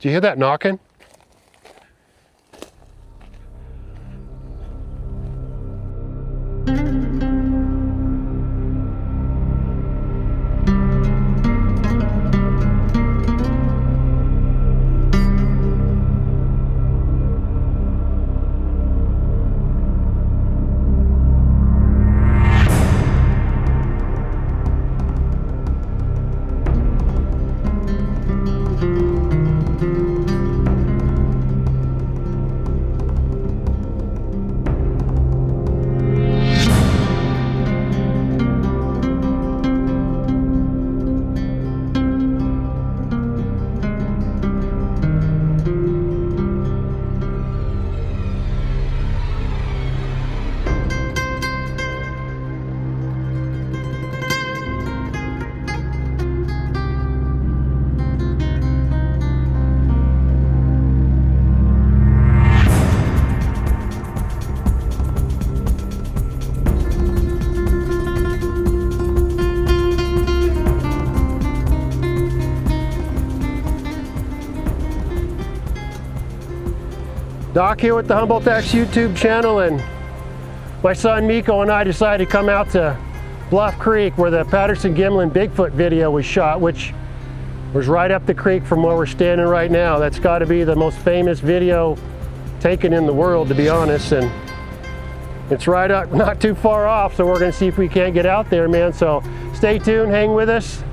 Do you hear that knocking? Doc here with the Humboldt X YouTube channel, and my son Mekko and I decided to come out to Bluff Creek where the Patterson-Gimlin Bigfoot video was shot, which was right up the creek from where we're standing right now. That's got to be the most famous video taken in the world, to be honest, and it's right up, not too far off, so we're going to see if we can't get out there, man. So stay tuned, hang with us,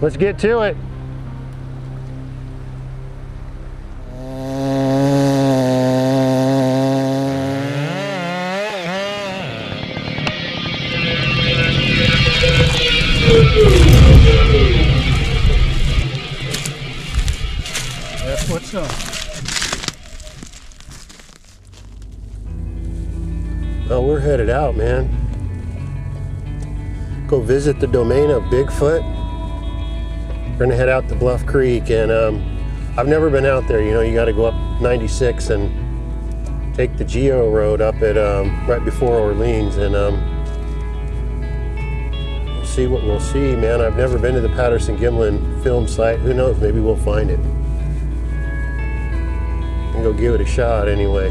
let's get to it. What's up? Well, we're headed out, man. Go visit the domain of Bigfoot. We're gonna head out to Bluff Creek, and I've never been out there. You know, you got to go up 96 and take the Geo Road up at right before Orleans, and we'll see what we'll see, man. I've never been to the Patterson-Gimlin Film site. Who knows? Maybe we'll find it. And go give it a shot anyway.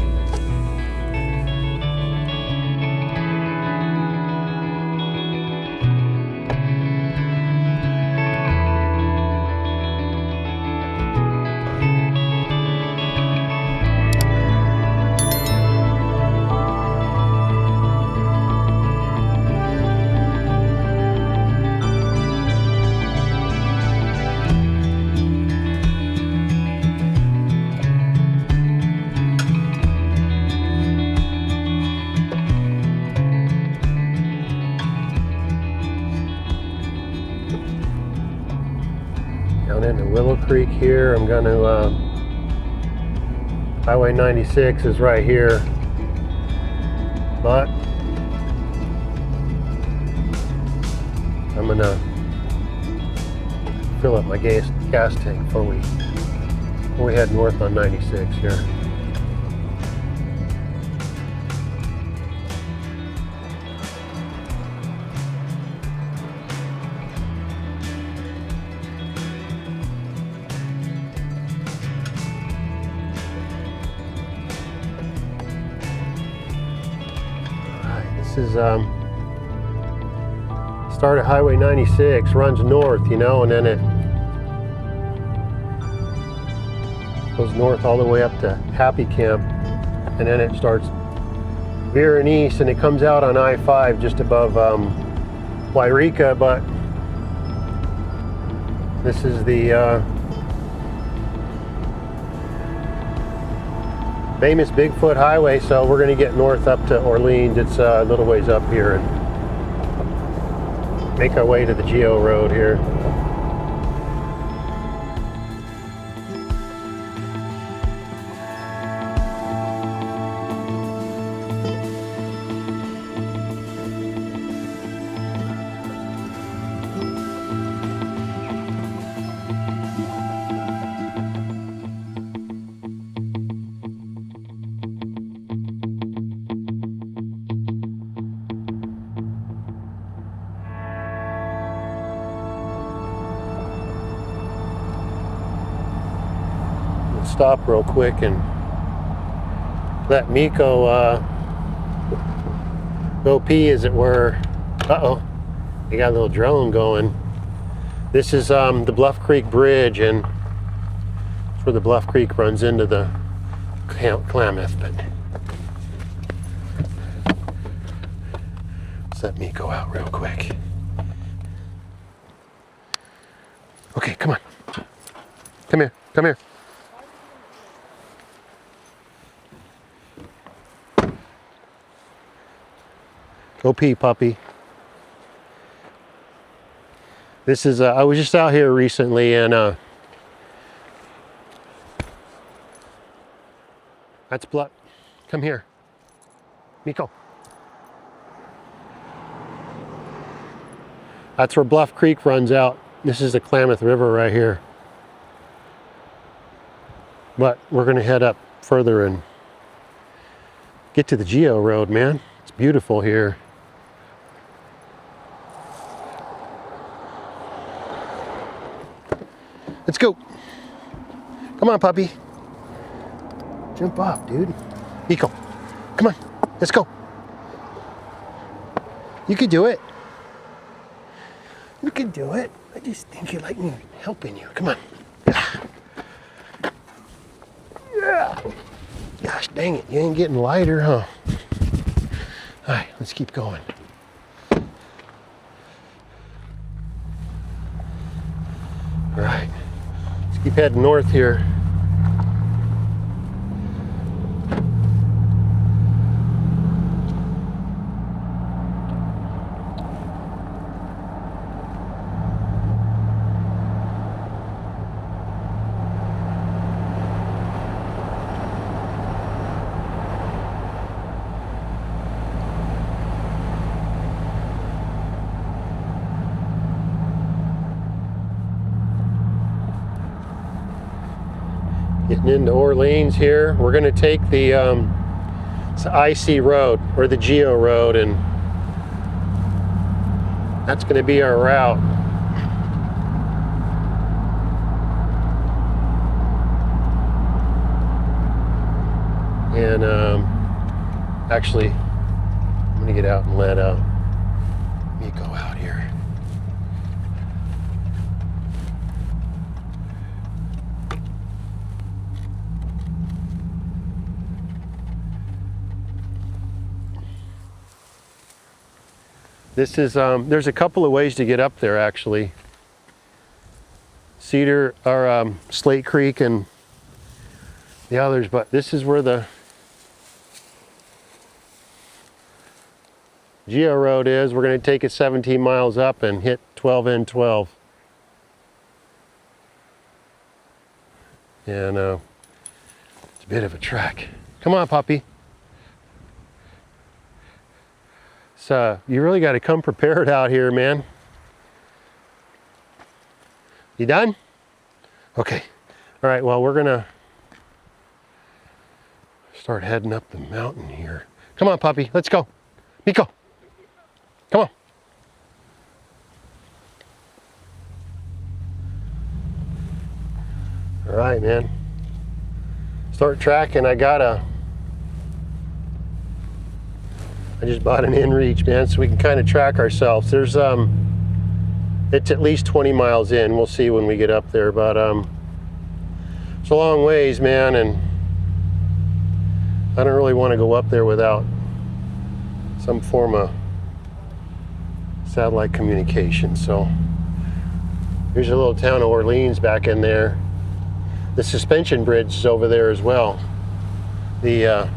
Down into Willow Creek here. I'm going to, Highway 96 is right here, but I'm going to fill up my gas tank before we head north on 96 here. This is start at Highway 96, runs north, you know, and then it goes north all the way up to Happy Camp, and then it starts veering east, and it comes out on I-5 just above Wairika. But this is the famous Bigfoot Highway, so we're going to get north up to Orleans. It's a little ways up here, and make our way to the Geo Road here. stop real quick and let Mekko go pee, as it were. Uh-oh, they got a little drone going. This is the Bluff Creek Bridge, and it's where the Bluff Creek runs into the Klamath. But let's let Mekko out real quick. Okay, come on. Come here, come here. Go pee, puppy. This is, I was just out here recently, and that's Bluff. Come here. Mekko. That's where Bluff Creek runs out. This is the Klamath River right here. But we're gonna head up further and get to the Geo Road, man. It's beautiful here. Let's go. Come on, puppy. Jump up, dude. Mekko, come on. Let's go. You can do it. You can do it. I just think you like me helping you. Come on. Yeah. Gosh dang it. You ain't getting lighter, huh? All right, let's keep going. All right. Keep heading north here. Getting into Orleans here. We're going to take the IC road, or the Geo Road, and that's going to be our route. And actually, I'm going to get out and let Mekko out here. This is, there's a couple of ways to get up there, actually. Cedar, or Slate Creek and the others, but this is where the Geo Road is. We're going to take it 17 miles up and hit 12N12. And it's a bit of a trek. Come on, puppy. So you really got to come prepared out here, man. You done? Okay. All right, well, we're gonna start heading up the mountain here. Come on, puppy, let's go. Mekko, come on. All right, man. Start tracking. I just bought an inReach, man, so we can kind of track ourselves. There's it's at least 20 miles in. We'll see when we get up there, but it's a long ways, man, and I don't really want to go up there without some form of satellite communication. So here's a little town of Orleans back in there. The suspension bridge is over there as well. The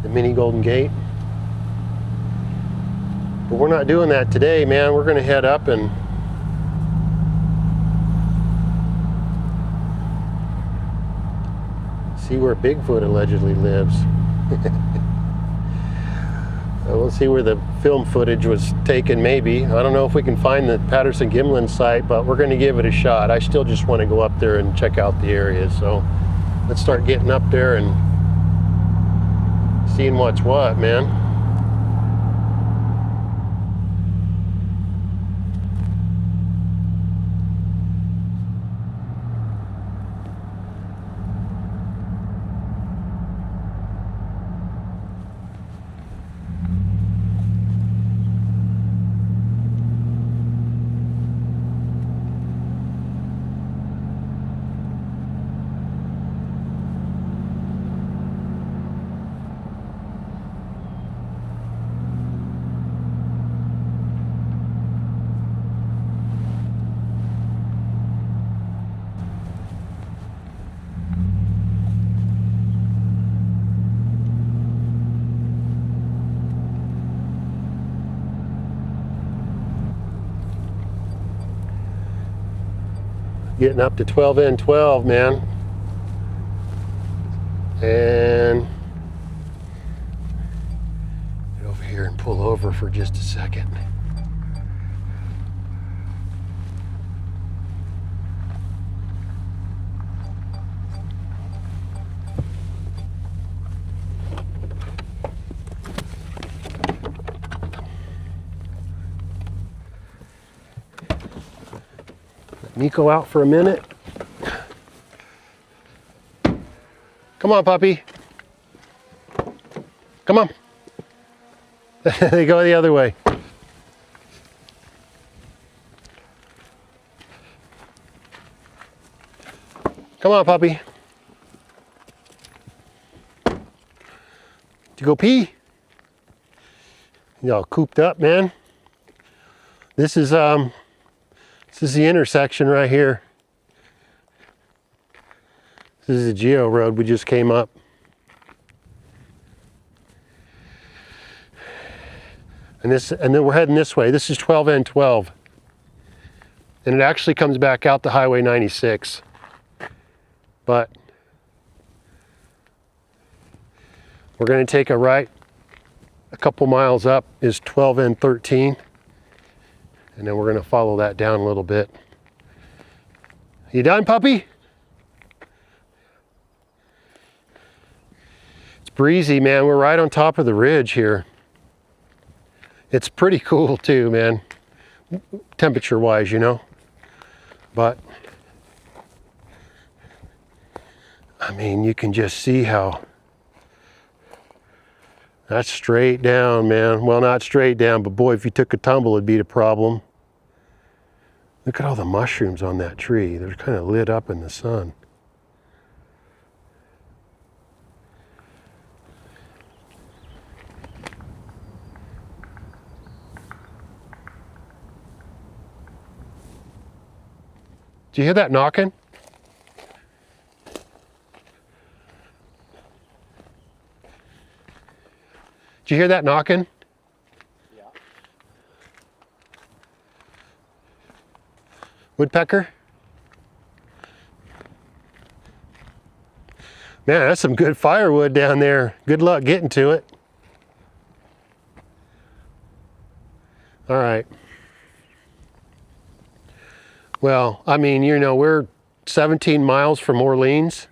mini Golden Gate. But we're not doing that today, man. We're gonna head up and see where Bigfoot allegedly lives. We'll see where the film footage was taken, maybe. I don't know if we can find the Patterson-Gimlin site, but we're gonna give it a shot. I still just wanna go up there and check out the area. So let's start getting up there and seeing what's what, man. Getting up to 12N12, man. And get over here and pull over for just a second. Mekko out for a minute. Come on, puppy. Come on. They go the other way. Come on, puppy. Did you go pee? You all cooped up, man. This is the intersection right here. This is the Geo Road we just came up. And then we're heading this way. This is 12N12. And it actually comes back out to Highway 96. But we're going to take a right a couple miles up is 12N13. And then we're going to follow that down a little bit. You done, puppy? It's breezy, man. We're right on top of the ridge here. It's pretty cool too, man. Temperature-wise, you know. But, I mean, you can just see how that's straight down, man. Well, not straight down, but boy, if you took a tumble, it'd be the problem. Look at all the mushrooms on that tree. They're kind of lit up in the sun. Did you hear that knocking? Did you hear that knocking? Yeah. Woodpecker? Man, that's some good firewood down there. Good luck getting to it. All right. Well, I mean, you know, we're 17 miles from Orleans.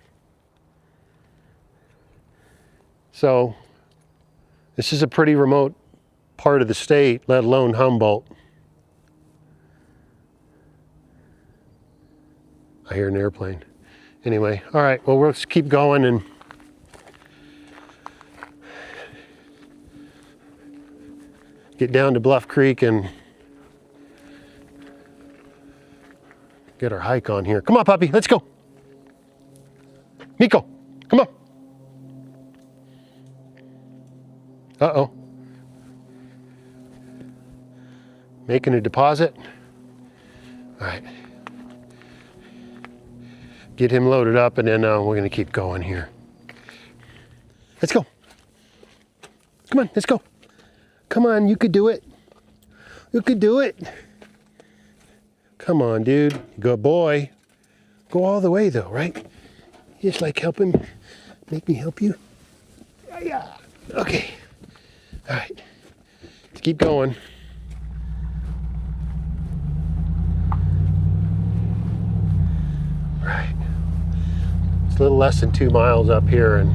So this is a pretty remote part of the state, let alone Humboldt. I hear an airplane. Anyway, all right, well, we'll just keep going and get down to Bluff Creek and get our hike on here. Come on, puppy, let's go. Mekko, come on. Uh-oh. Making a deposit. All right. Get him loaded up and then we're gonna keep going here. Let's go. Come on, let's go. Come on, you could do it. You could do it. Come on, dude. Good boy. Go all the way though, right? You just like help him. Make me help you. Yeah. Okay. All right. Let's keep going. All right. It's a little less than 2 miles up here and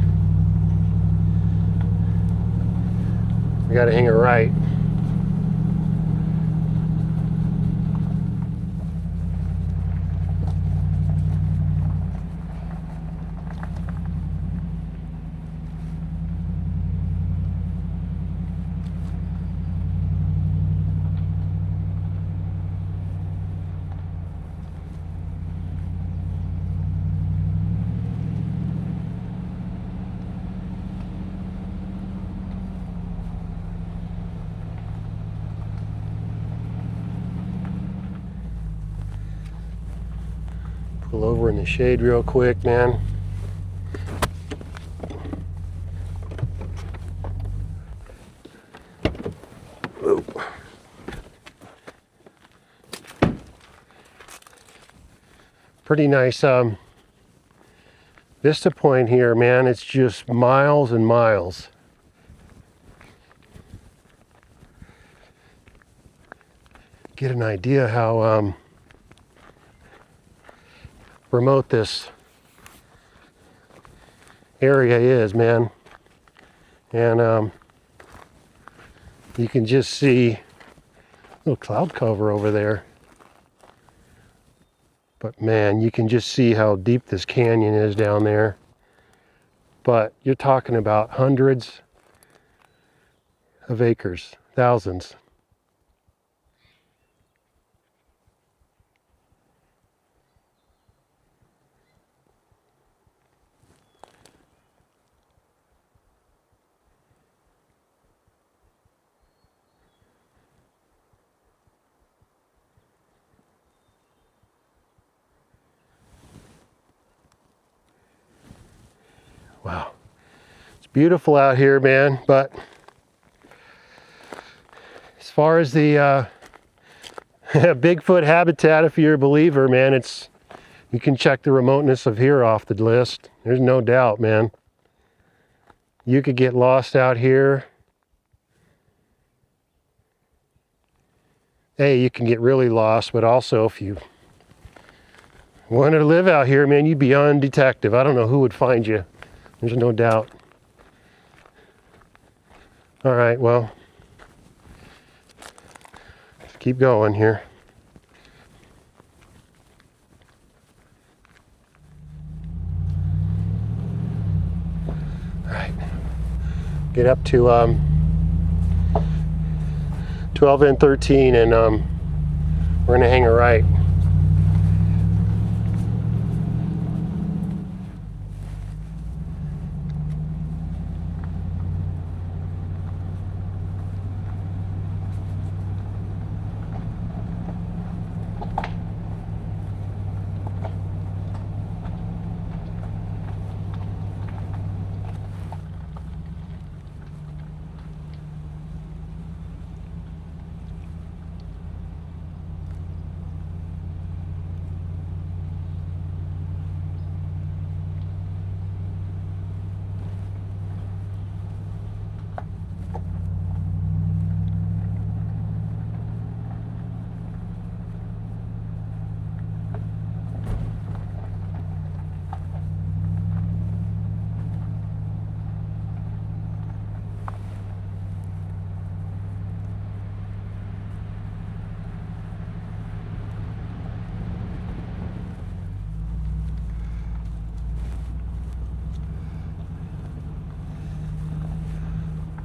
we got to hang it right. Pull over in the shade real quick, man. Whoa. Pretty nice vista point here, man. It's just miles and miles. Get an idea how remote this area is, man. And you can just see a little cloud cover over there. But man, you can just see how deep this canyon is down there. But you're talking about hundreds of acres, thousands. Wow, it's beautiful out here, man, but as far as the Bigfoot habitat, if you're a believer, man, you can check the remoteness of here off the list. There's no doubt, man. You could get lost out here. Hey, you can get really lost, but also if you wanted to live out here, man, you'd be undetected. I don't know who would find you. There's no doubt. All right, well, let's keep going here. All right, get up to 12 and 13, and we're gonna hang a right.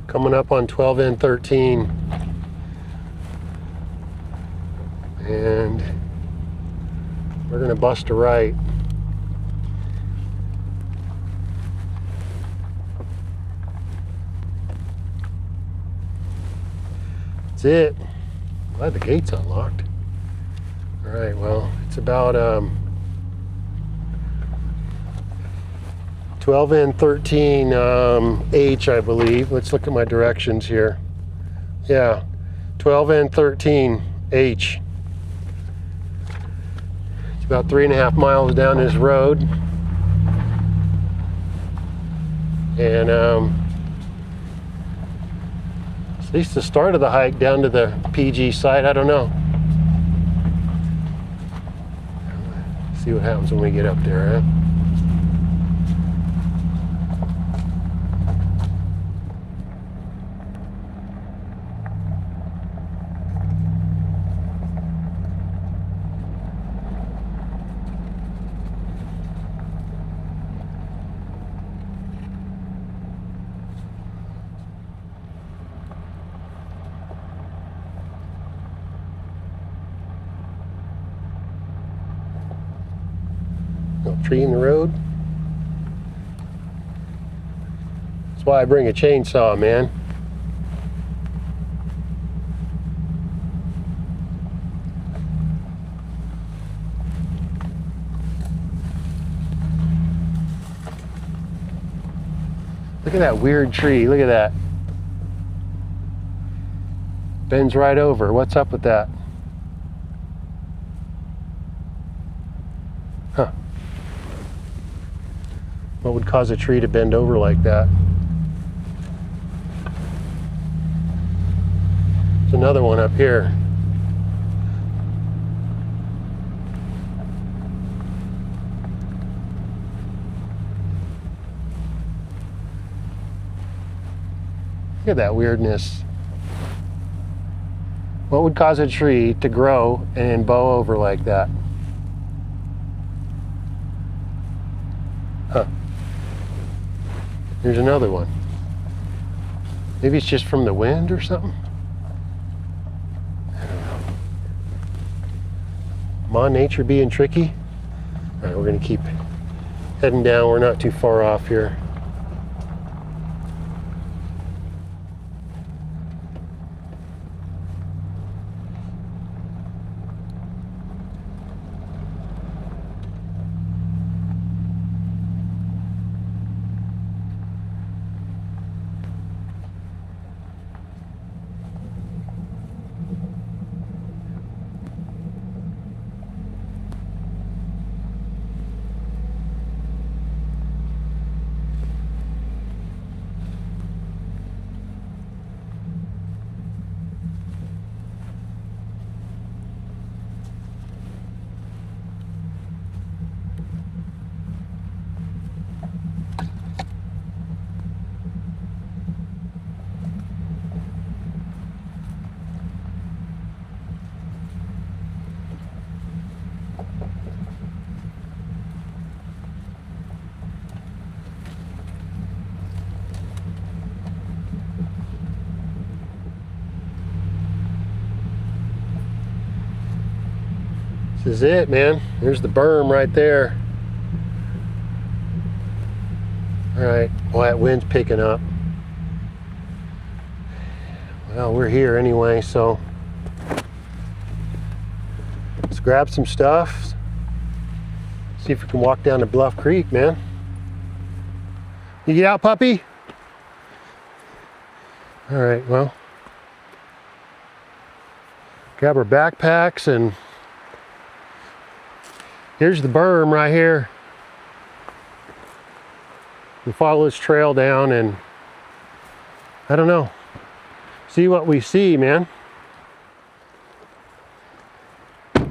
Coming up on 12 and 13. And we're gonna bust a right. That's it. Glad the gate's unlocked. All right, well, it's about 12 and 13 H, I believe. Let's look at my directions here. Yeah, 12 and 13 H. It's about 3.5 miles down this road. And at least the start of the hike down to the PG site, I don't know. See what happens when we get up there, huh? Tree in the road. That's why I bring a chainsaw, man. Look at that weird tree. Look at that. Bends right over. What's up with that? What would cause a tree to bend over like that? There's another one up here. Look at that weirdness. What would cause a tree to grow and bow over like that? Huh. Here's another one. Maybe it's just from the wind or something? I don't know. Come on, nature being tricky. All right, we're gonna keep heading down. We're not too far off here. This is it, man. There's the berm right there. All right, well, that wind's picking up. Well, we're here anyway, so let's grab some stuff. See if we can walk down to Bluff Creek, man. You get out, puppy? All right, well, grab our backpacks, and here's the berm right here. We follow this trail down and I don't know, see what we see, man. All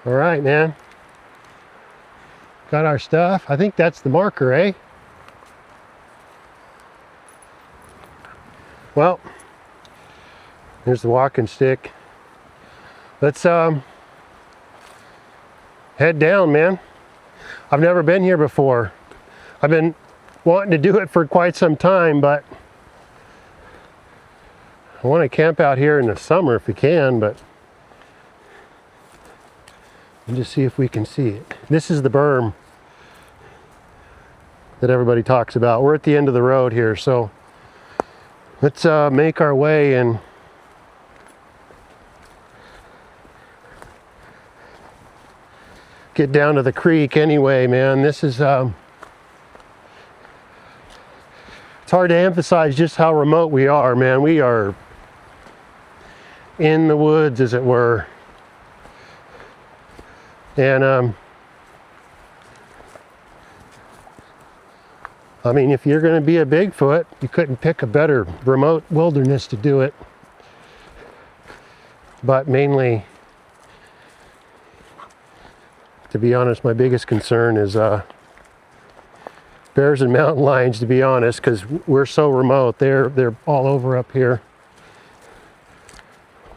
right, man. Got our stuff. I think that's the marker, eh? Well, here's the walking stick. Let's head down, man. I've never been here before. I've been wanting to do it for quite some time, but I want to camp out here in the summer if we can, but we'll just see if we can see it. This is the berm that everybody talks about. We're at the end of the road here, so let's make our way and get down to the creek anyway, man. This is, it's hard to emphasize just how remote we are, man. We are in the woods, as it were. And, I mean, if you're gonna be a Bigfoot, you couldn't pick a better remote wilderness to do it. But mainly, to be honest, my biggest concern is bears and mountain lions, to be honest, because we're so remote. They're all over up here.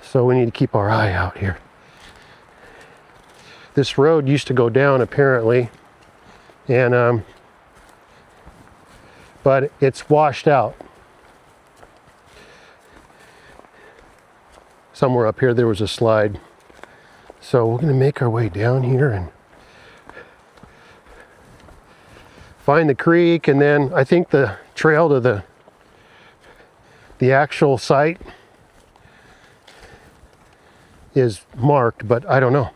So we need to keep our eye out here. This road used to go down apparently, and but it's washed out. Somewhere up here there was a slide. So we're gonna make our way down here and find the creek, and then I think the trail to the actual site is marked, but I don't know.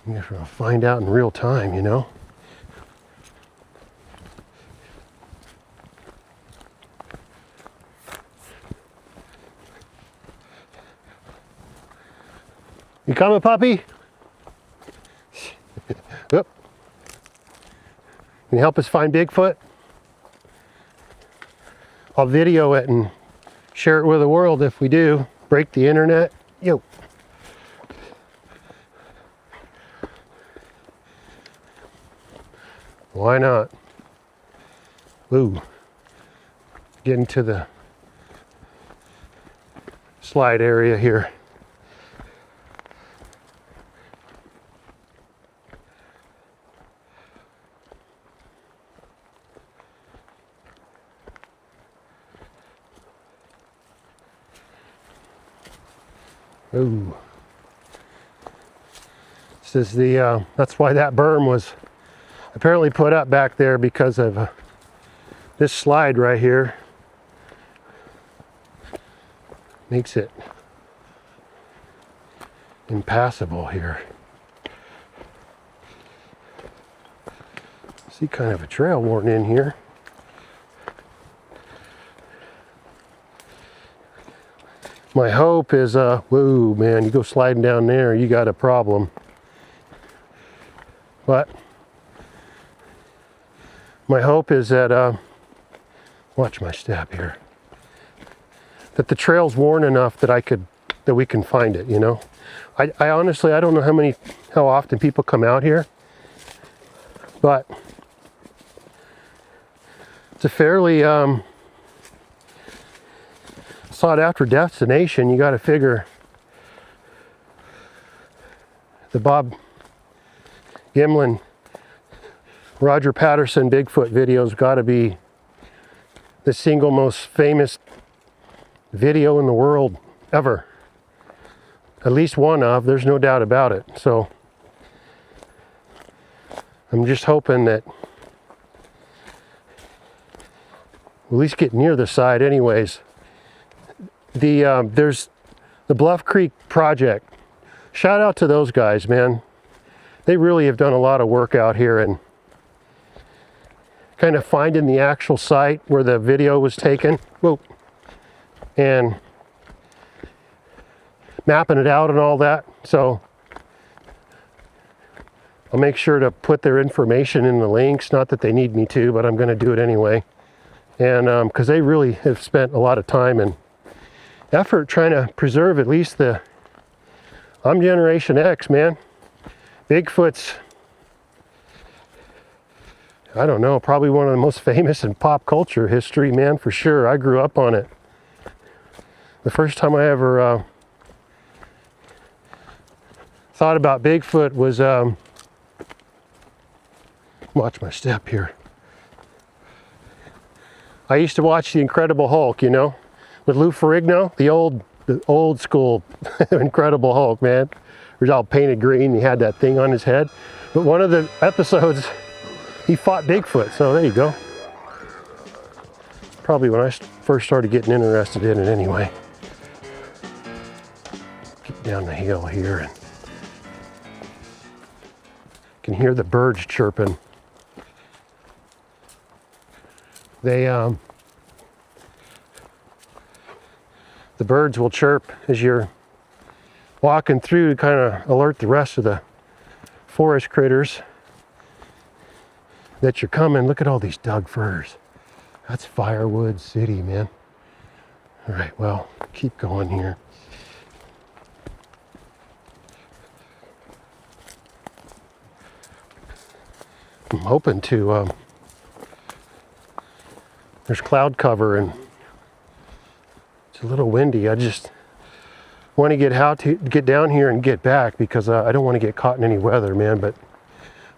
I'm gonna find out in real time, you know. You coming, puppy? Can you help us find Bigfoot? I'll video it and share it with the world if we do. Break the internet. Yo. Why not? Ooh. Getting to the slide area here. Ooh. This is the, that's why that berm was apparently put up back there, because of this slide right here. Makes it impassable here. See kind of a trail worn in here. My hope is, whoa, man, you go sliding down there, you got a problem. But my hope is that, watch my step here, that the trail's worn enough that we can find it, you know. I honestly, I don't know how often people come out here, but it's a fairly, sought after destination. You got to figure the Bob Gimlin, Roger Patterson Bigfoot video's got to be the single most famous video in the world ever. At least one of, there's no doubt about it. So I'm just hoping that we'll at least get near the side anyways. There's the Bluff Creek project. Shout out to those guys, man. They really have done a lot of work out here and kind of finding the actual site where the video was taken. Whoa. And mapping it out and all that. So I'll make sure to put their information in the links. Not that they need me to, but I'm going to do it anyway. And because they really have spent a lot of time and effort trying to preserve at least I'm Generation X, man. Bigfoot's, I don't know, probably one of the most famous in pop culture history, man, for sure. I grew up on it. The first time I ever thought about Bigfoot was, watch my step here. I used to watch The Incredible Hulk, you know, with Lou Ferrigno, the old school Incredible Hulk, man. He was all painted green. He had that thing on his head. But one of the episodes, he fought Bigfoot. So there you go. Probably when I first started getting interested in it anyway. Get down the hill here and can hear the birds chirping. The birds will chirp as you're walking through to kind of alert the rest of the forest critters that you're coming. Look at all these dug firs. That's Firewood City, man. All right, well, keep going here. I'm hoping to, there's cloud cover and it's a little windy. I just want to get down here and get back because I don't want to get caught in any weather, man. But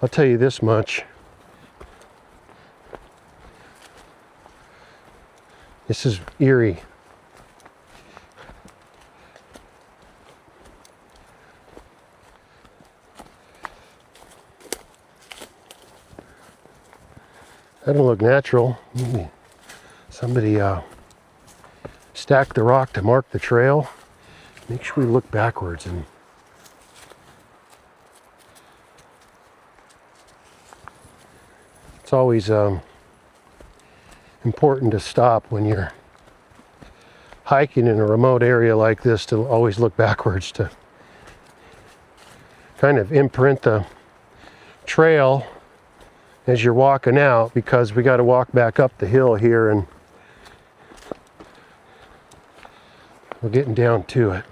I'll tell you this much. This is eerie. That don't look natural. Somebody stacked the rock to mark the trail. Make sure we look backwards and it's always important to stop when you're hiking in a remote area like this, to always look backwards to kind of imprint the trail as you're walking out, because we got to walk back up the hill here and we're getting down to it.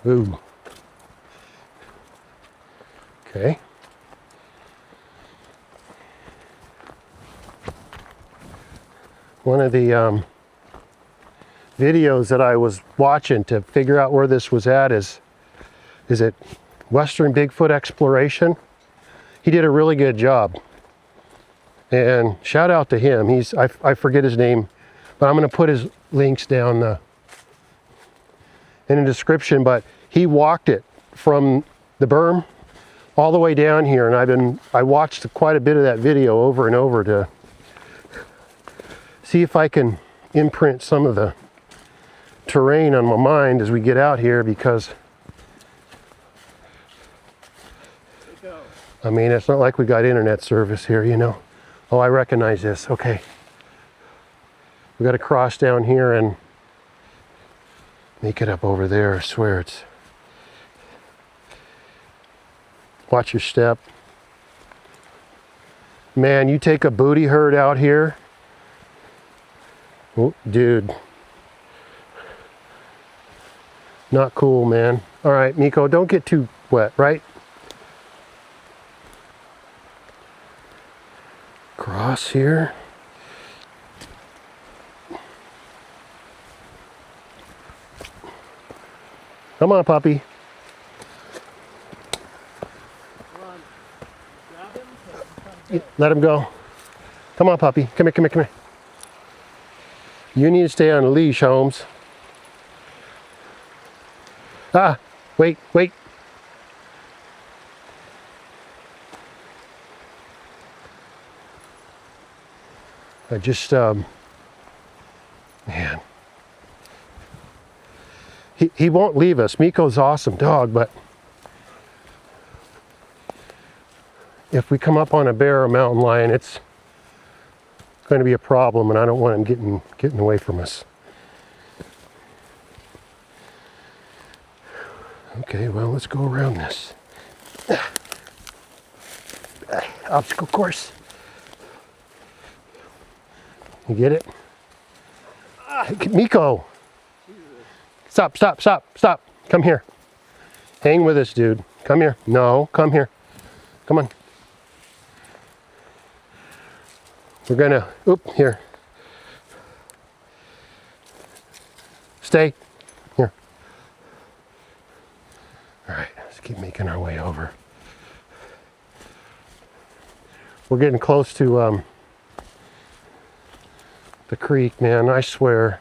Ooh. Okay. One of the videos that I was watching to figure out where this was at is it Western Bigfoot Exploration? He did a really good job. And shout out to him. I forget his name, but I'm going to put his links down in the description. But he walked it from the berm all the way down here, and I watched quite a bit of that video over and over to see if I can imprint some of the terrain on my mind as we get out here, because I mean, it's not like we got internet service here, you know. Oh, I recognize this. Okay. We got to cross down here and make it up over there. I swear it's... Watch your step. Man, you take a booty herd out here. Oh, dude. Not cool, man. All right, Mekko, don't get too wet, right? Cross here. Come on, puppy. Let him go. Come on, puppy. Come here, come here, come here. You need to stay on a leash, Holmes. Ah, wait, wait. I just, man. He won't leave us. Mekko's an awesome dog, but if we come up on a bear or a mountain lion, it's going to be a problem, and I don't want him getting away from us. Okay, well, let's go around this obstacle course. You get it? Mekko! Stop, stop, stop, stop. Come here. Hang with us, dude. Come here. No, come here. Come on. We're gonna, here. Stay. Here. All right, let's keep making our way over. We're getting close to the creek, man, I swear.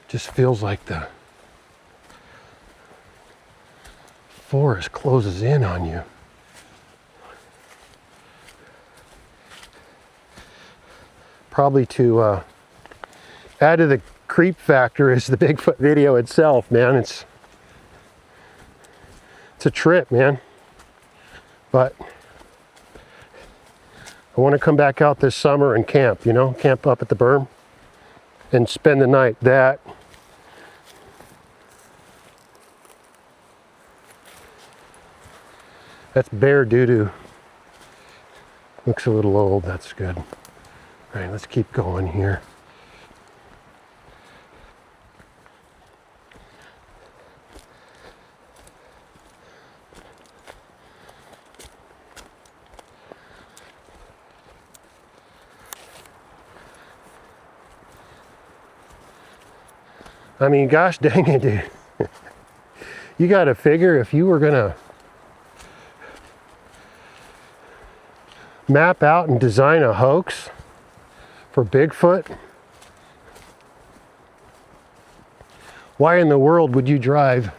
Just feels like the forest closes in on you. Probably to add to the creep factor is the Bigfoot video itself, man. It's a trip, man. But I want to come back out this summer and camp, you know, camp up at the berm and spend the night. That's bear doo-doo. Looks a little old, that's good. All right, let's keep going here. I mean, gosh dang it, dude. You got to figure if you were going to map out and design a hoax for Bigfoot, why in the world would you drive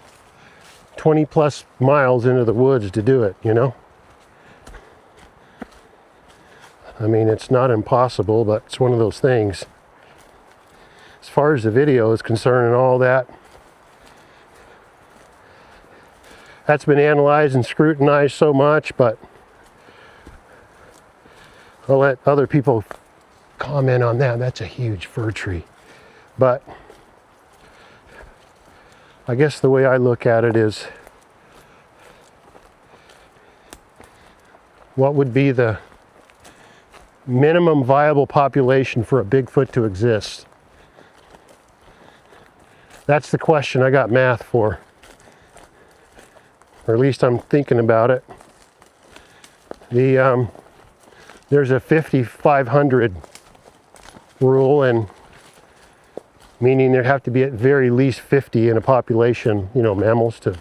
20 plus miles into the woods to do it, you know? I mean, it's not impossible, but it's one of those things. As far as the video is concerned and all that, that's been analyzed and scrutinized so much, but I'll let other people comment on that. That's a huge fir tree. But I guess the way I look at it is, what would be the minimum viable population for a Bigfoot to exist? That's the question I got math for. Or at least I'm thinking about it. There's a 5,500 rule, and meaning there'd have to be at very least 50 in a population, you know, mammals to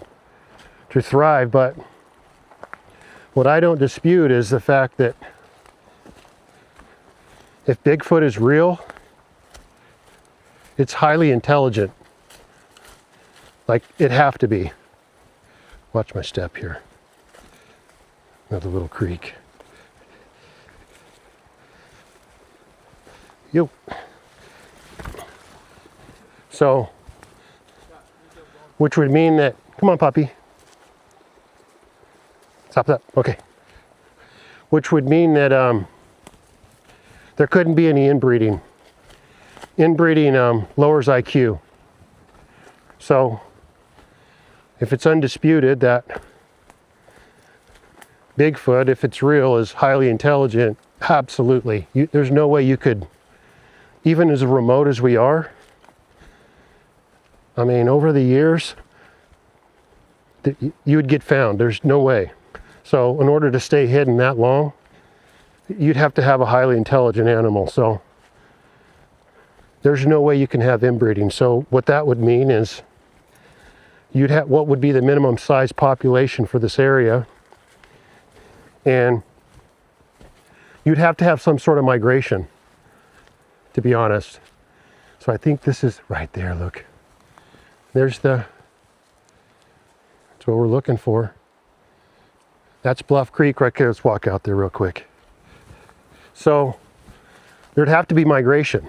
thrive. But what I don't dispute is the fact that if Bigfoot is real, it's highly intelligent. Like, it'd have to be. Watch my step here. Another little creek. Yo. So, which would mean that, come on puppy. Stop that, okay. Which would mean that there couldn't be any inbreeding. Inbreeding lowers IQ. So, if it's undisputed that Bigfoot, if it's real, is highly intelligent, absolutely. There's no way you could, even as remote as we are, I mean, over the years, you would get found. There's no way. So in order to stay hidden that long, you'd have to have a highly intelligent animal. So there's no way you can have inbreeding. So what that would mean is you'd have, what would be the minimum size population for this area, and you'd have to have some sort of migration, to be honest. So I think this is right there, look. That's what we're looking for. That's Bluff Creek right there. Let's walk out there real quick. So there'd have to be migration.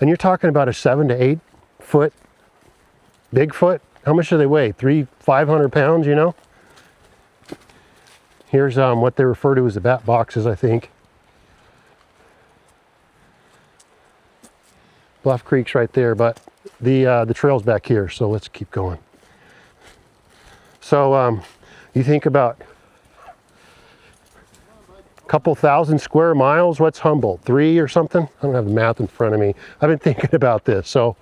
And you're talking about a 7 to 8 foot Bigfoot. How much do they weigh? 500 pounds, you know? Here's what they refer to as the bat boxes, I think. Bluff Creek's right there, but the trail's back here, so let's keep going. So you think about a couple thousand square miles. What's Humboldt? 3 or something? I don't have the math in front of me. I've been thinking about this. So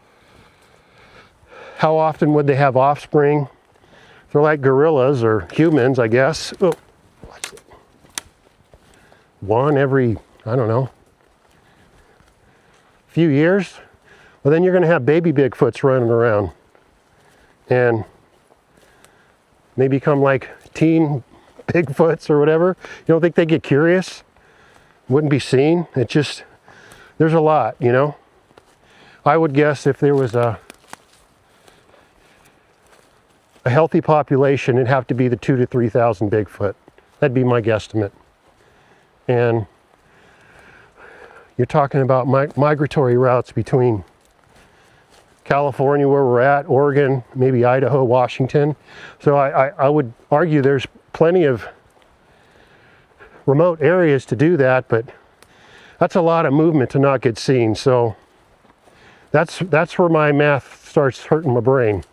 how often would they have offspring? They're like gorillas or humans, I guess. Oh, one every, I don't know, few years. Well, then you're going to have baby Bigfoots running around, and they become like teen Bigfoots or whatever. You don't think they get curious? Wouldn't be seen. It just, there's a lot, you know. I would guess if there was a healthy population, it'd have to be the 2,000 to 3,000 Bigfoot. That'd be my guesstimate. And you're talking about migratory routes between California, where we're at, Oregon, maybe Idaho, Washington. So I would argue there's plenty of remote areas to do that, but that's a lot of movement to not get seen. So that's where my math starts hurting my brain.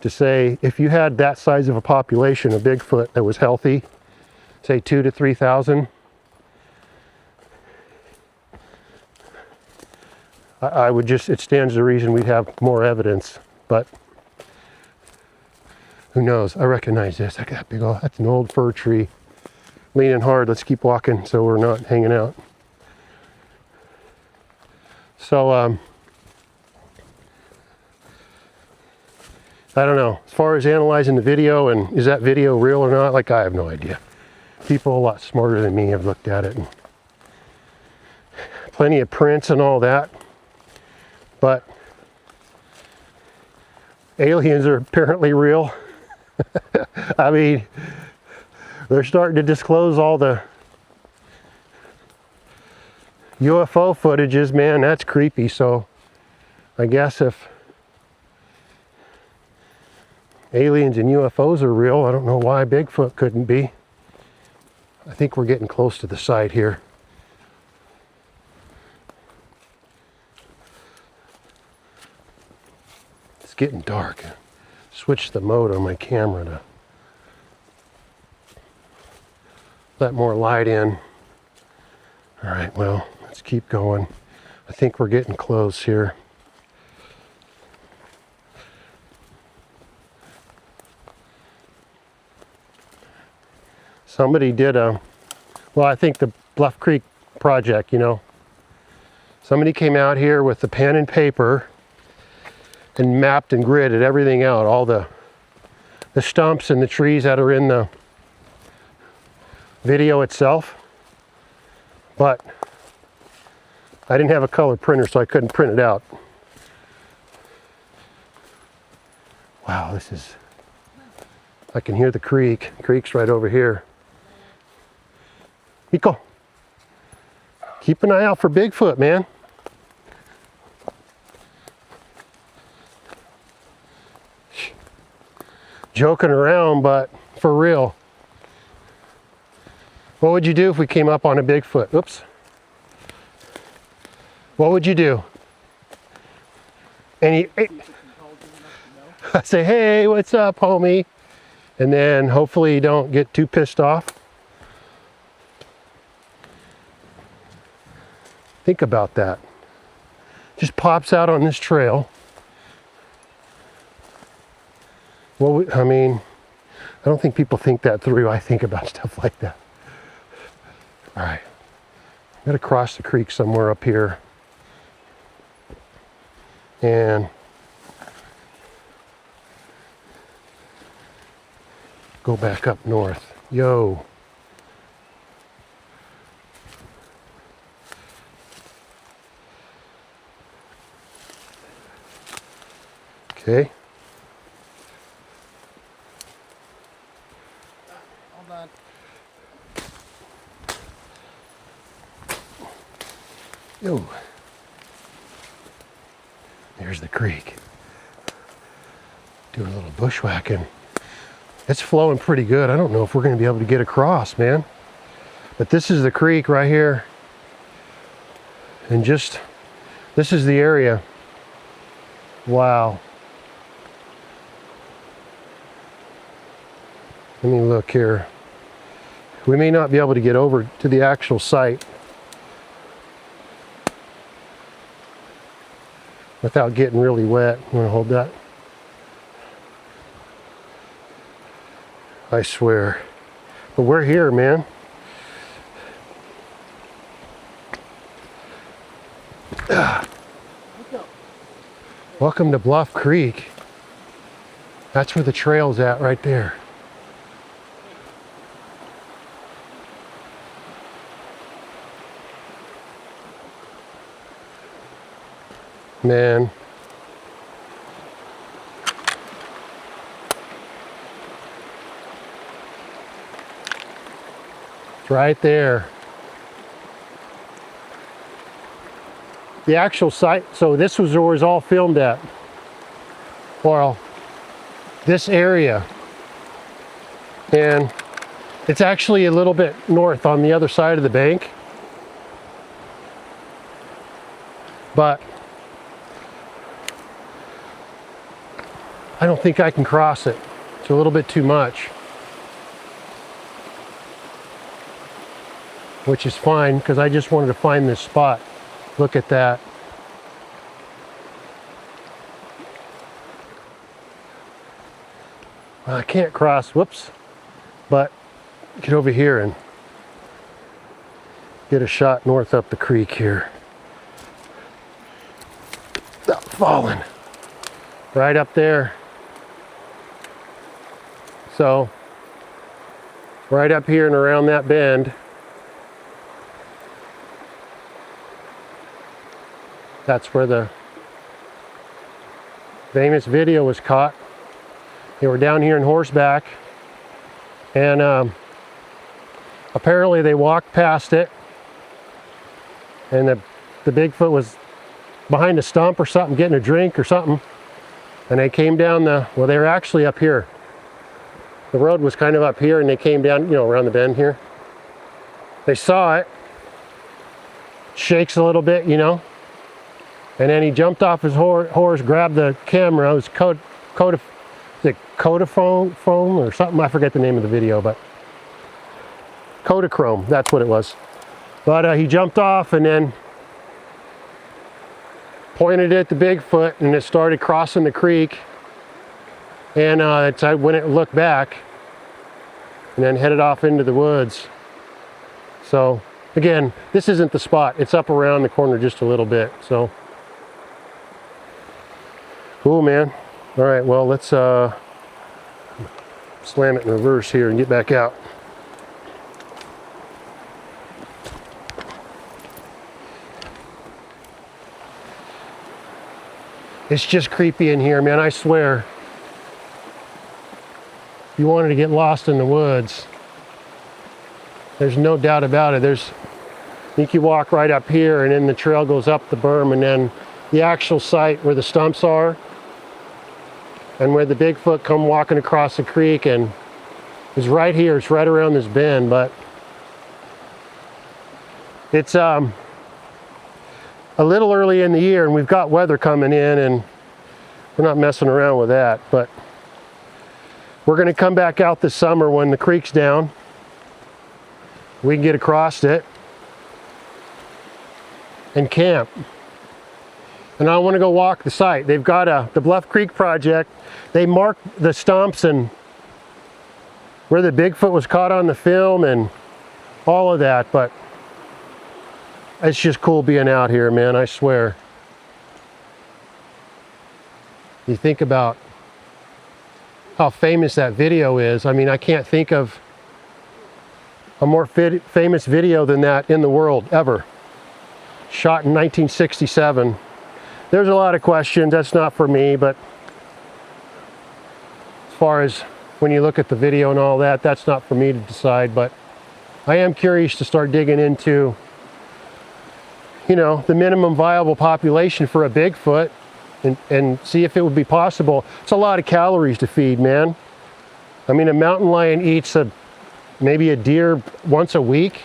To say, if you had that size of a population of Bigfoot that was healthy, say 2,000 to 3,000, I would just, it stands to reason we'd have more evidence, but who knows? I recognize this. I got big old, that's an old fir tree. Leaning hard. Let's keep walking so we're not hanging out. So, I don't know. As far as analyzing the video and is that video real or not, like, I have no idea. People a lot smarter than me have looked at it. And plenty of prints and all that. But aliens are apparently real. I mean, they're starting to disclose all the UFO footages, man, that's creepy. So I guess if aliens and UFOs are real, I don't know why Bigfoot couldn't be. I think we're getting close to the site here. getting dark. Switch the mode on my camera to let more light in. All right, well, let's keep going. I think we're getting close here. Somebody did well, I think the Bluff Creek project, you know. Somebody came out here with the pen and paper and mapped and gridded everything out, all the stumps and the trees that are in the video itself. But I didn't have a color printer, so I couldn't print it out. Wow, this is, I can hear the creek. The creek's right over here. Mekko, keep an eye out for Bigfoot, man. Joking around, but for real. What would you do if we came up on a Bigfoot? Oops. What would you do? And I say, hey, what's up, homie? And then hopefully you don't get too pissed off. Think about that. Just pops out on this trail. Well, I mean, I don't think people think that through. I think about stuff like that. All right, I'm gonna cross the creek somewhere up here and go back up north. Yo. Okay. Hold on. Yo. There's the creek. Doing a little bushwhacking. It's flowing pretty good. I don't know if we're going to be able to get across, man. But this is the creek right here. And just, this is the area. Wow. Let me look here. We may not be able to get over to the actual site without getting really wet. You want to hold that? I swear. But we're here, man. Welcome to Bluff Creek. That's where the trail's at right there. Man. It's right there. The actual site, so this was where it was all filmed at. Well, this area. And it's actually a little bit north on the other side of the bank. But I don't think I can cross it. It's a little bit too much. Which is fine, because I just wanted to find this spot. Look at that. Well, I can't cross, whoops. But get over here and get a shot north up the creek here. Without falling. Right up there. So, right up here and around that bend, that's where the famous video was caught. They were down here in horseback, and apparently they walked past it, and the Bigfoot was behind a stump or something, getting a drink or something, and they came down well, they were actually up here. The road was kind of up here, and they came down, you know, around the bend here. They saw it. Shakes a little bit, you know. And then he jumped off his horse, grabbed the camera. It was Kodachrome or something. I forget the name of the video, but Kodachrome, that's what it was. But he jumped off and then pointed at the Bigfoot, and it started crossing the creek. And when it looked back, and then headed off into the woods. So again, this isn't the spot. It's up around the corner just a little bit. So cool, man. All right, well, let's slam it in reverse here and get back out. It's just creepy in here, man, I swear. If you wanted to get lost in the woods, there's no doubt about it. I think you walk right up here and then the trail goes up the berm, and then the actual site where the stumps are and where the Bigfoot come walking across the creek and is right here. It's right around this bend, but it's a little early in the year and we've got weather coming in and we're not messing around with that, but we're going to come back out this summer when the creek's down. We can get across it and camp. And I want to go walk the site. They've got the Bluff Creek project. They marked the stumps and where the Bigfoot was caught on the film and all of that, but it's just cool being out here, man, I swear. You think about how famous that video is. I mean, I can't think of a more famous video than that in the world, ever. Shot in 1967. There's a lot of questions. That's not for me, but as far as when you look at the video and all that, that's not for me to decide. But I am curious to start digging into, you know, the minimum viable population for a Bigfoot and see if it would be possible. It's a lot of calories to feed, man. I mean, a mountain lion eats maybe a deer once a week,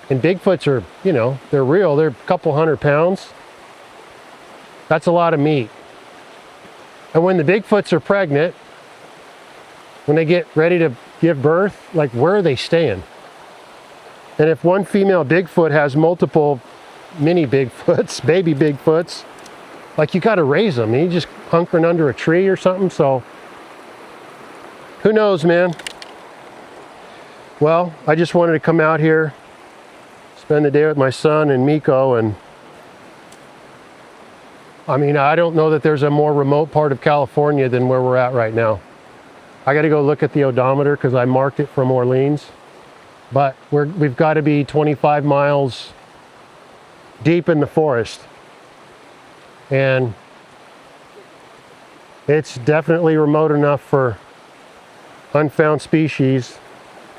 and Bigfoots are, you know, they're real. They're a couple 100 pounds. That's a lot of meat. And when the Bigfoots are pregnant, when they get ready to give birth, like, where are they staying? And if one female Bigfoot has multiple mini Bigfoots, baby Bigfoots, like, you got to raise them. You just hunkering under a tree or something. So who knows, man? Well, I just wanted to come out here, spend the day with my son and Mekko, and I mean, I don't know that there's a more remote part of California than where we're at right now. I got to go look at the odometer because I marked it from Orleans, but we've got to be 25 miles deep in the forest, and it's definitely remote enough for unfound species.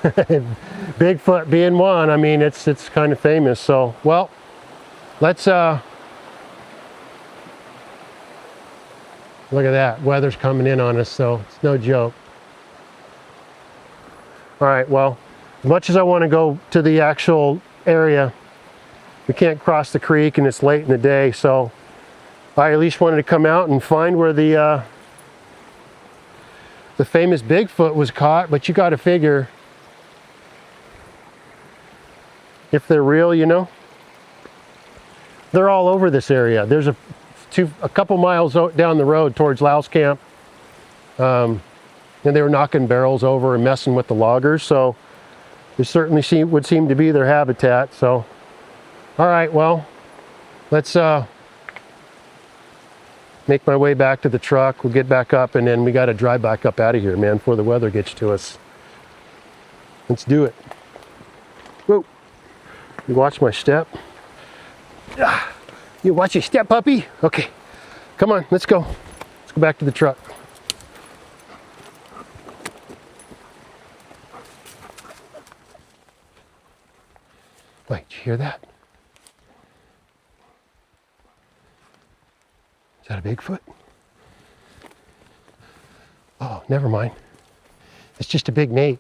Bigfoot being one. I mean, it's kind of famous. So, well, let's look at that. Weather's coming in on us, so it's no joke. All right, well, as much as I want to go to the actual area, we can't cross the creek and it's late in the day, so I at least wanted to come out and find where the famous Bigfoot was caught. But you got to figure, if they're real, you know, they're all over this area. There's a couple miles down the road towards Louse Camp, and they were knocking barrels over and messing with the loggers, so it certainly would seem to be their habitat. So, all right, well, let's make my way back to the truck. We'll get back up, and then we got to drive back up out of here, man, before the weather gets to us. Let's do it. Whoa. You watch my step? You watch your step, puppy? Okay, come on, let's go. Let's go back to the truck. Wait, did you hear that? Is that a Bigfoot? Oh, never mind. It's just a big Nate.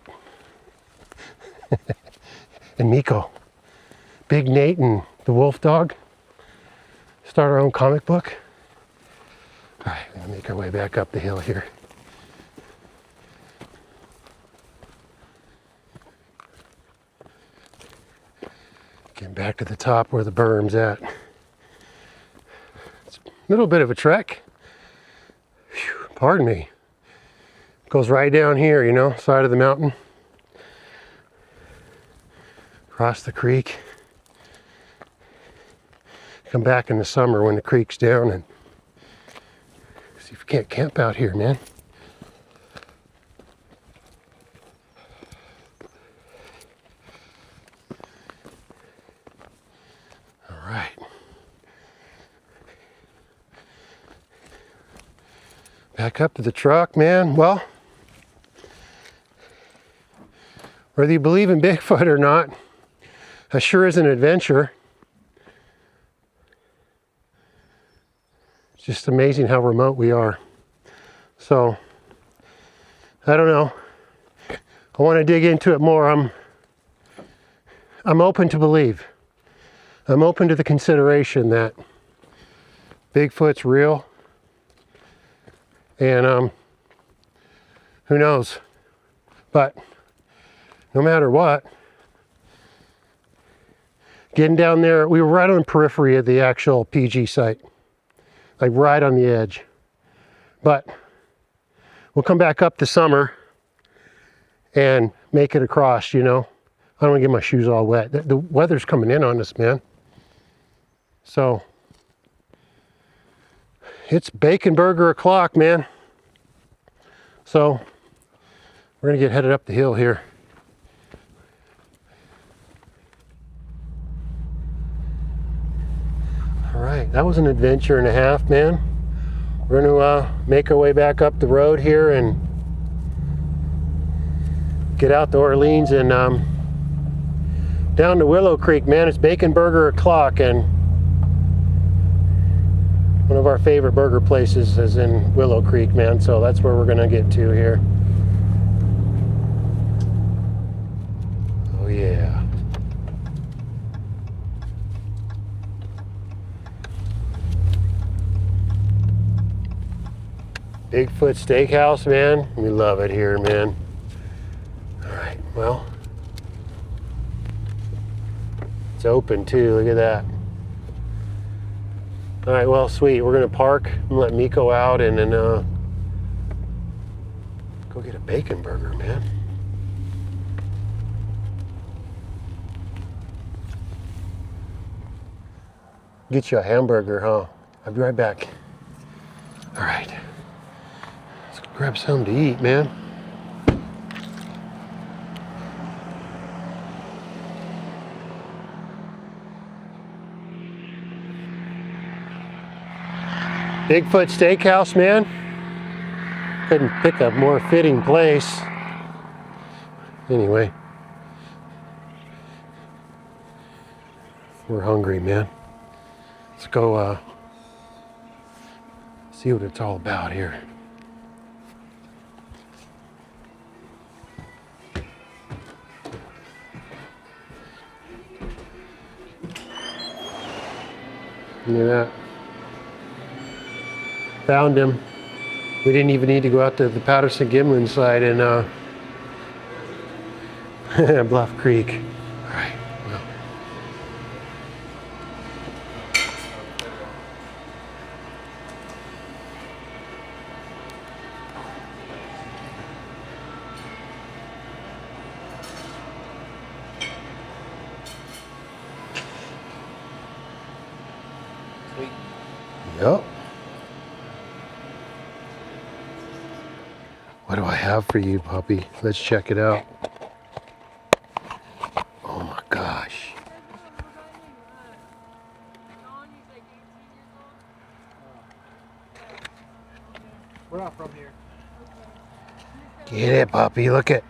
And Mekko. Big Nate and the wolf dog. Start our own comic book. All right, we're gonna make our way back up the hill here. Getting back to the top where the berm's at. It's a little bit of a trek. Whew, pardon me. Goes right down here, you know, side of the mountain. Across the creek. Come back in the summer when the creek's down and see if we can't camp out here, man. All right. Back up to the truck, man. Well, whether you believe in Bigfoot or not, that sure is an adventure. It's just amazing how remote we are. So, I don't know. I want to dig into it more. I'm open to believe. I'm open to the consideration that Bigfoot's real. And who knows? But no matter what, getting down there, we were right on the periphery of the actual PG site, like right on the edge. But we'll come back up this summer and make it across, you know. I don't want to get my shoes all wet. The weather's coming in on us, man. So it's bacon burger o'clock, man. So we're gonna get headed up the hill here. All right, that was an adventure and a half, man. We're gonna make our way back up the road here and get out to Orleans and down to Willow Creek, man. It's bacon burger o'clock, and one of our favorite burger places is in Willow Creek, man. So that's where we're gonna get to here. Oh yeah. Bigfoot Steakhouse, man. We love it here, man. All right, well, it's open too, look at that. All right, well, sweet. We're gonna park and let Mekko out and then go get a bacon burger, man. Get you a hamburger, huh? I'll be right back. All right. Let's grab something to eat, man. Bigfoot Steakhouse, man. Couldn't pick a more fitting place. Anyway. We're hungry, man. Let's go see what it's all about here. Look at that. Found him. We didn't even need to go out to the Patterson-Gimlin side in Bluff Creek. All right, well. Sweet. Yep. What do I have for you, puppy? Let's check it out. Oh my gosh. We're not from here. Get it, puppy. Look it.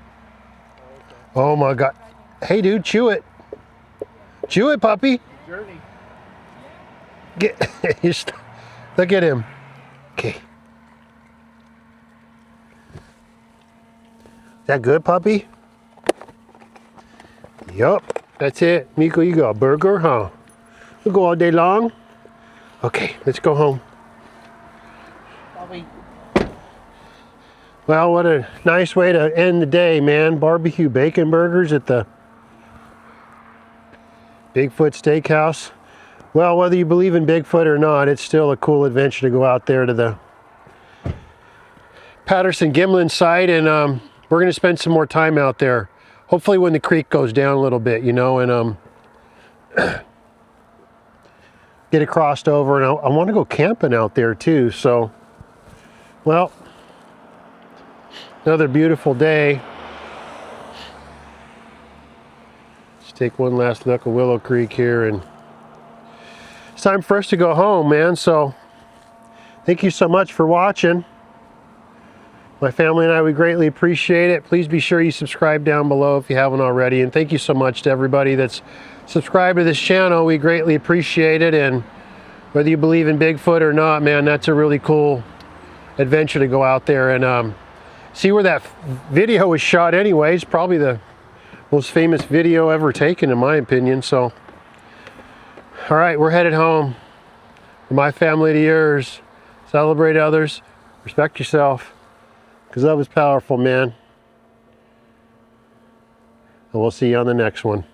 Oh my God. Hey, dude, chew it. Chew it, puppy. Journey. Get. Look at him. Okay. Is that good, puppy? Yup, that's it. Mekko, you got a burger, huh? We'll go all day long. Okay, let's go home. Bobby. Well, what a nice way to end the day, man. Barbecue bacon burgers at the Bigfoot Steakhouse. Well, whether you believe in Bigfoot or not, it's still a cool adventure to go out there to the Patterson-Gimlin site, and we're going to spend some more time out there. Hopefully when the creek goes down a little bit, you know, and get it crossed over. And I want to go camping out there too. So, well, another beautiful day. Let's take one last look at Willow Creek here, and it's time for us to go home, man. So thank you so much for watching. My family and I, we greatly appreciate it. Please be sure you subscribe down below if you haven't already. And thank you so much to everybody that's subscribed to this channel. We greatly appreciate it. And whether you believe in Bigfoot or not, man, that's a really cool adventure to go out there and see where that video was shot anyways. Probably the most famous video ever taken, in my opinion. So, all right, we're headed home. From my family to yours. Celebrate others. Respect yourself. Because love is powerful, man. And we'll see you on the next one.